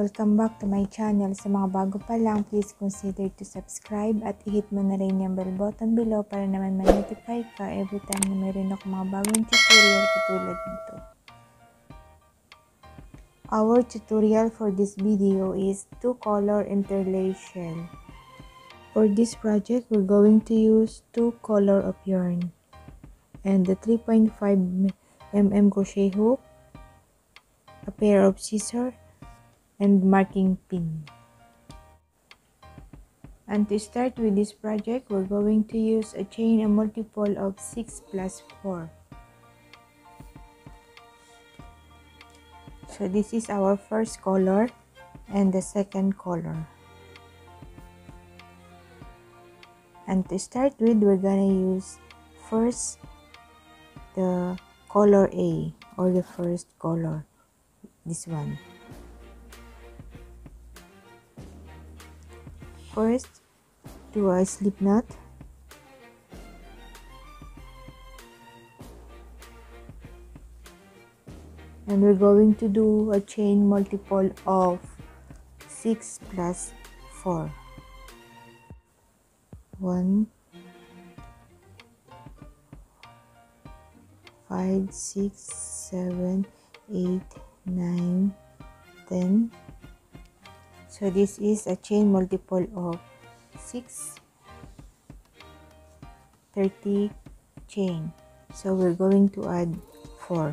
Welcome back to my channel. Sa mga bago pa lang, please consider to subscribe at i-hit mo na rin yung bell button below para naman ma-notify ka every time na mayroon ako mga bagong tutorial katulad nito. Our tutorial for this video is 2-color interlaced shell. For this project, we're going to use 2 color of yarn and the 3.5 mm crochet hook, a pair of scissors, and marking pin. And to start with this project, we're going to use a chain a multiple of 6 plus 4. So this is our first color and the second color. And to start with, we're gonna use first the color A, or the first color, this one. First, do a slip knot, and we're going to do a chain multiple of 6 plus 4. 1, 5, 6, 7, 8, 9, 10. So this is a chain multiple of 6, 30 chain. So we're going to add 4,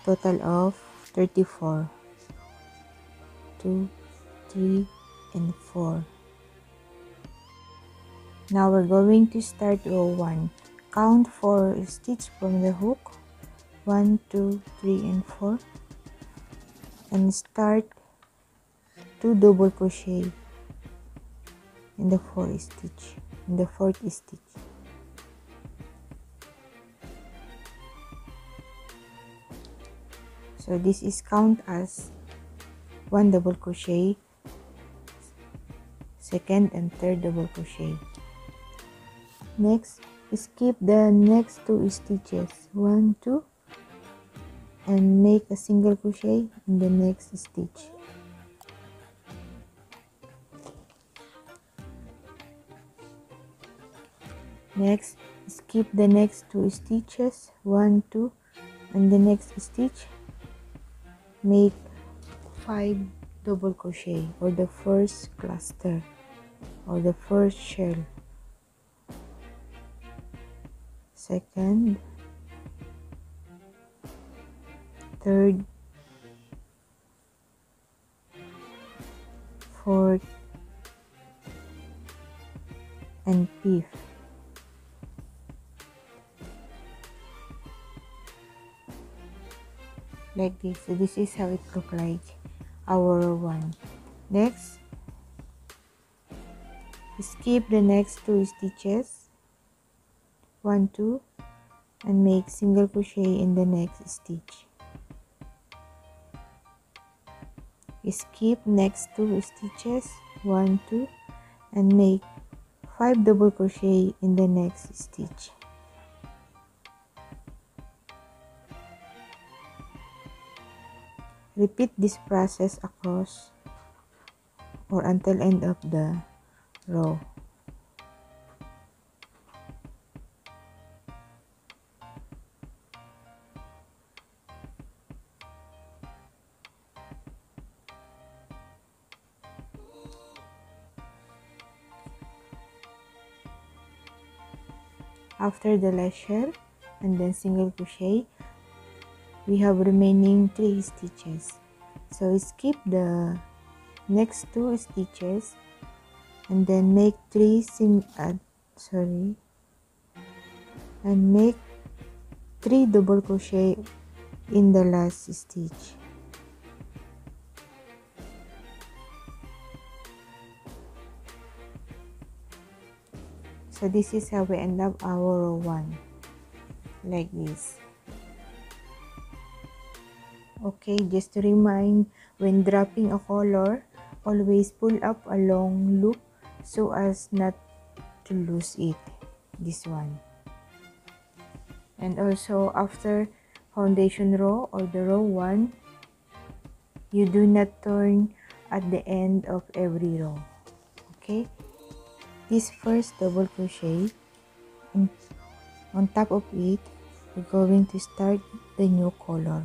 total of 34. 2, 3, and 4. Now we're going to start row 1. Count 4 stitches from the hook. 1, 2, 3, and 4. And start 2 double crochet in the 4th stitch, in the 4th stitch. So this is count as 1 double crochet, second and third double crochet. Next, skip the next 2 stitches, 1, 2, and make a single crochet in the next stitch. Next, skip the next 2 stitches, 1, 2, and the next stitch, make 5 double crochet, or the first cluster, or the first shell. Second, third, fourth, and fifth. Like this. So this is how it look like, our one. Next, skip the next 2 stitches, 1, 2, and make single crochet in the next stitch. Skip next 2 stitches, 1, 2, and make 5 double crochet in the next stitch. Repeat this process across or until end of the row. After the last shell and then single crochet, we have remaining 3 stitches. So skip the next 2 stitches and then make 3 double crochet in the last stitch. So this is how we end up our row 1, like this. Okay, just to remind, when dropping a color, always pull up a long loop so as not to lose it, this one. And also after foundation row or the row 1, you do not turn at the end of every row. Okay, this first double crochet, on top of it we're going to start the new color.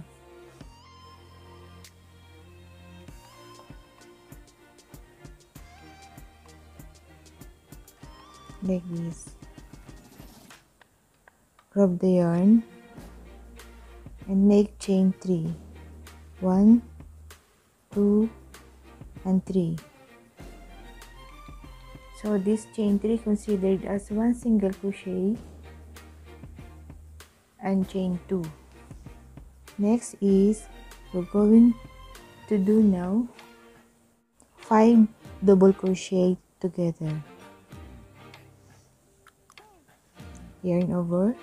Like this. Grab the yarn and make chain 3. 1, 2 and 3. So this chain 3 considered as one single crochet and chain 2. Next is we're going to do now 5 double crochet together. Yarn over,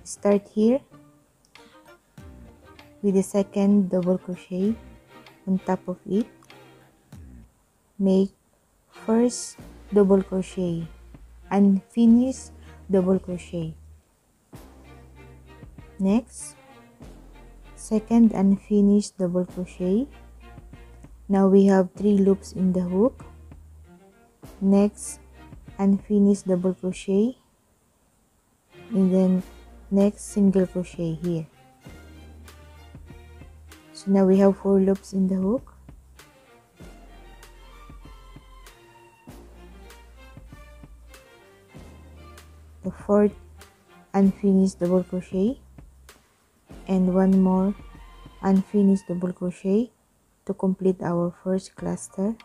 start here with the second double crochet on top of it, make first double crochet and finish double crochet. Next, second unfinished double crochet. Now we have 3 loops in the hook. Next, unfinished double crochet, and then next single crochet here. So now we have 4 loops in the hook. The fourth unfinished double crochet and 1 more unfinished double crochet to complete our first cluster.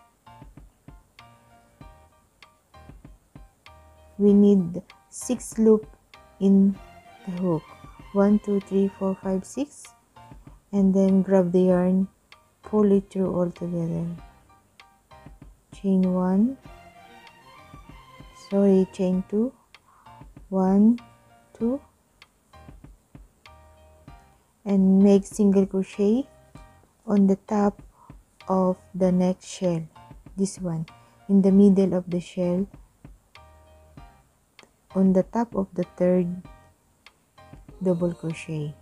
We need 6 loops in the hook. 1, 2, 3, 4, 5, 6, and then grab the yarn, pull it through all together. Chain 1, chain 2, 1, 2, and make single crochet on the top of the next shell, this one, in the middle of the shell, on the top of the third double crochet.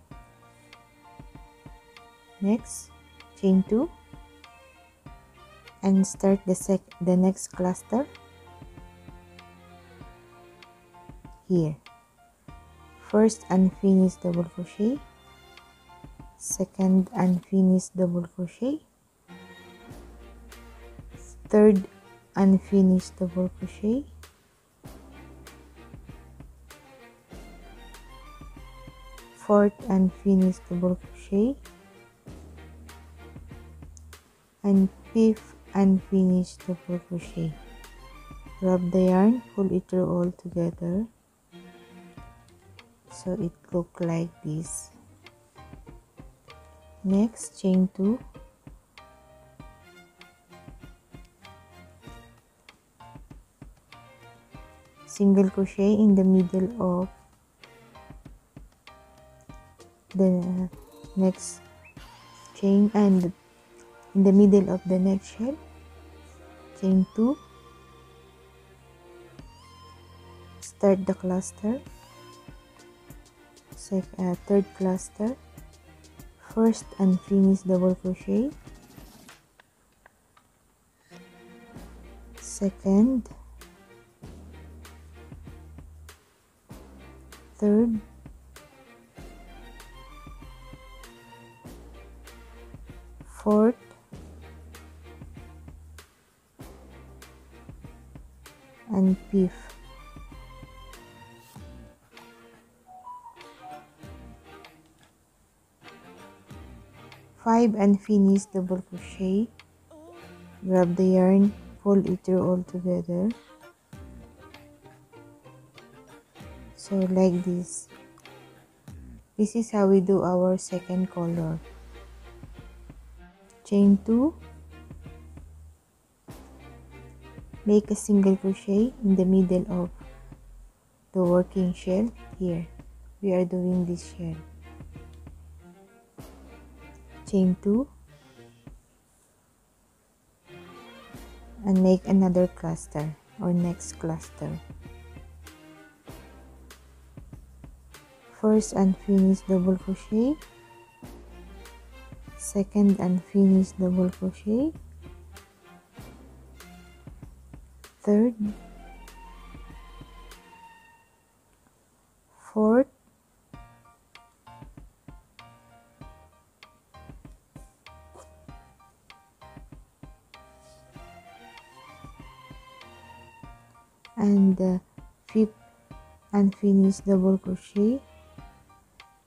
Next, chain 2 and start the next cluster here. First unfinished double crochet, second unfinished double crochet, third unfinished double crochet, fourth unfinished double crochet, and fifth unfinished double crochet. Grab the yarn, pull it through all together so it look like this. Next, chain 2, single crochet in the middle of the next chain and in the middle of the next shell. Chain 2, start the cluster, third cluster, first unfinished double crochet, second, third, fourth, and fifth. Five unfinished double crochet. Grab the yarn, pull it through all together. So like this. This is how we do our second color. Chain 2, make a single crochet in the middle of the working shell. Here we are doing this shell. Chain 2 and make another cluster or next cluster. First unfinished double crochet, second unfinished double crochet, third, fourth, and the fifth unfinished double crochet.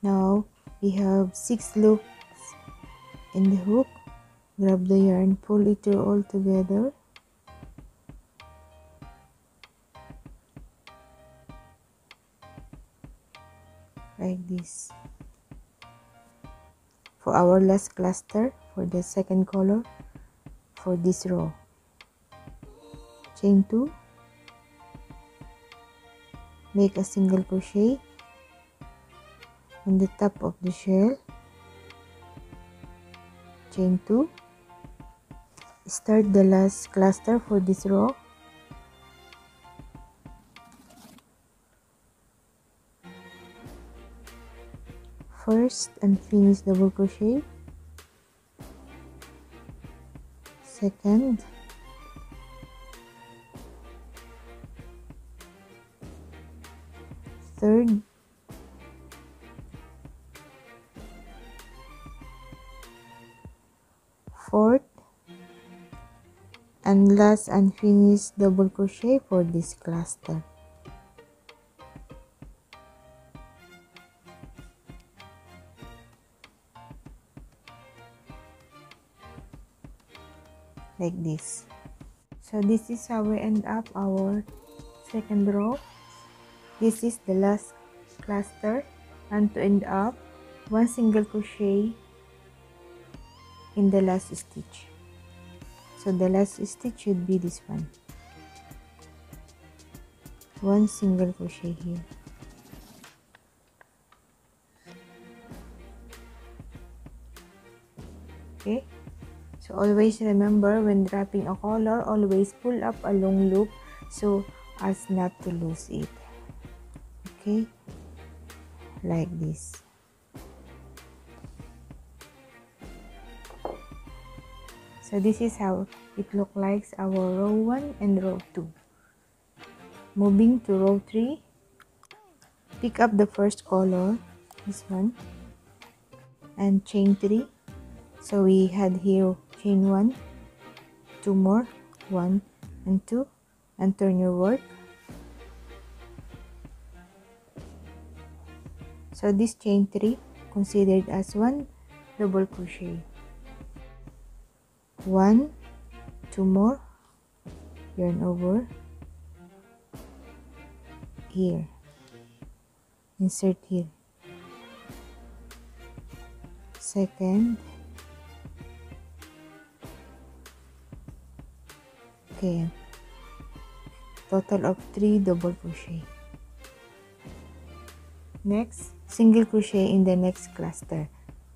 Now we have 6 loops in the hook. Grab the yarn, pull it through all together, like this. For our last cluster, for the second color, for this row, chain 2, make a single crochet on the top of the shell, chain 2, start the last cluster for this row, first unfinished double crochet, second, third, fourth, and last unfinished double crochet for this cluster. Like this. So this is how we end up our second row. This is the last cluster, and to end up, 1 single crochet in the last stitch. So the last stitch should be this one. 1 single crochet here. Okay, so always remember, when wrapping a collar, always pull up a long loop so as not to lose it. Okay, like this. So this is how it looks like our row 1 and row 2. Moving to row 3, pick up the first color, this one, and chain 3. So we had here chain 1, 2 more, 1 and 2, and turn your work. So this chain 3 considered as 1 double crochet. 1, 2 more, yarn over, here, insert here, second, okay, total of 3 double crochet. Next, single crochet in the next cluster.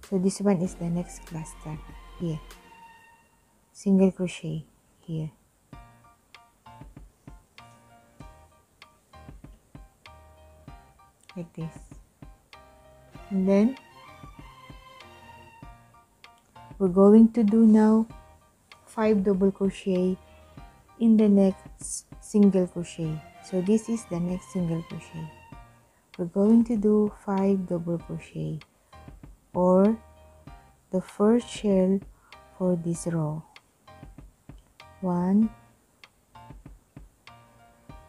So this one is the next cluster, here, single crochet here, like this, and then we're going to do now 5 double crochet in the next single crochet. So this is the next single crochet. We're going to do 5 double crochet, or the first shell for this row. 1,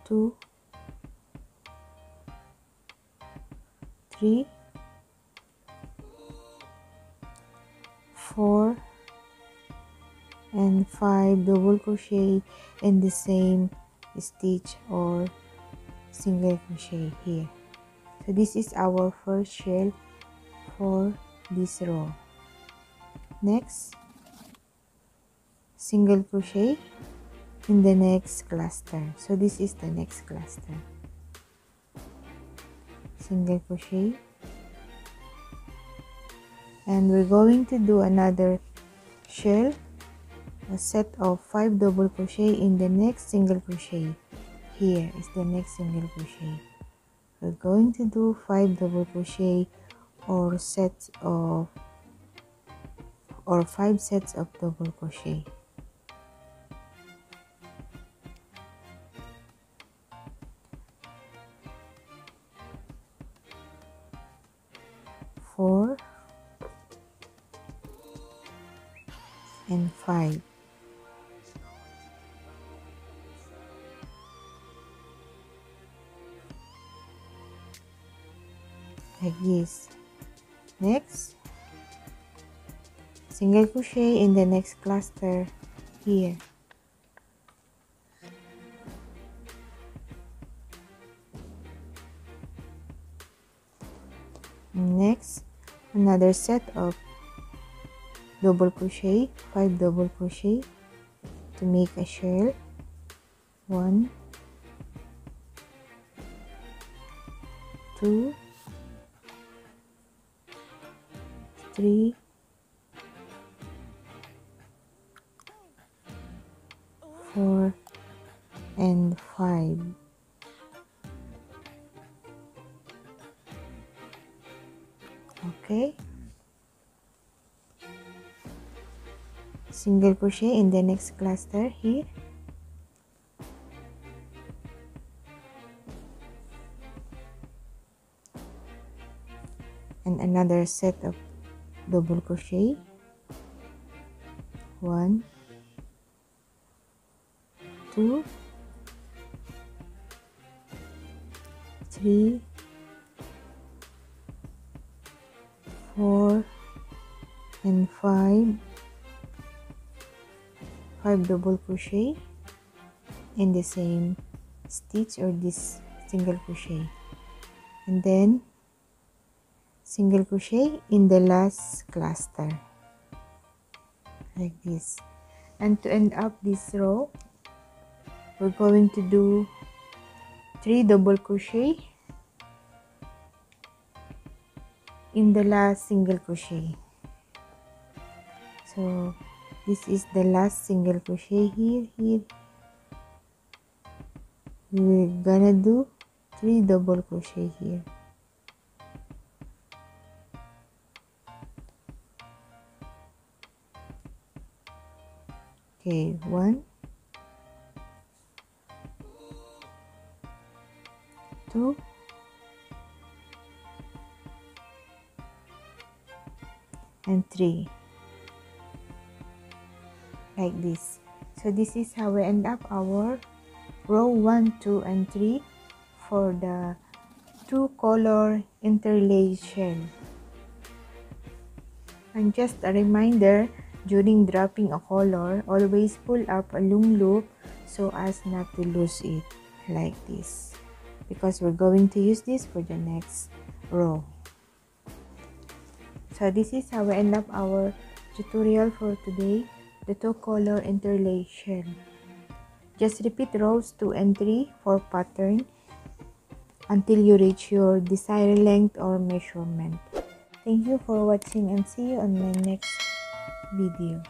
2, 3, 4, and 5 double crochet in the same stitch or single crochet here. So this is our first shell for this row. Next, single crochet in the next cluster. So this is the next cluster. Single crochet, and we're going to do another shell, a set of 5 double crochet in the next single crochet. Here is the next single crochet. We're going to do 5 double crochet or sets of or 5 sets of double crochet. Four and 5. Like this. Next, single crochet in the next cluster here. Next, another set of double crochet, 5 double crochet to make a shell. 1, 2, 3, 4 and 5. Okay, single crochet in the next cluster here. And another set of double crochet. 1, 2, 3, 4 and 5 double crochet in the same stitch or this single crochet, and then single crochet in the last cluster like this. And to end up this row, we're going to do 3 double crochet in the last single crochet. So this is the last single crochet here. We're gonna do 3 double crochet here. Okay, 1, 2, and 3, like this. So this is how we end up our row 1, 2, and 3 for the 2 color interlaced shell. And just a reminder, during dropping a color, always pull up a loom loop so as not to lose it like this, because we're going to use this for the next row. So this is how we end up our tutorial for today, the 2 color interlaced shell. Just repeat rows 2 and 3 for pattern until you reach your desired length or measurement. Thank you for watching and see you on my next video.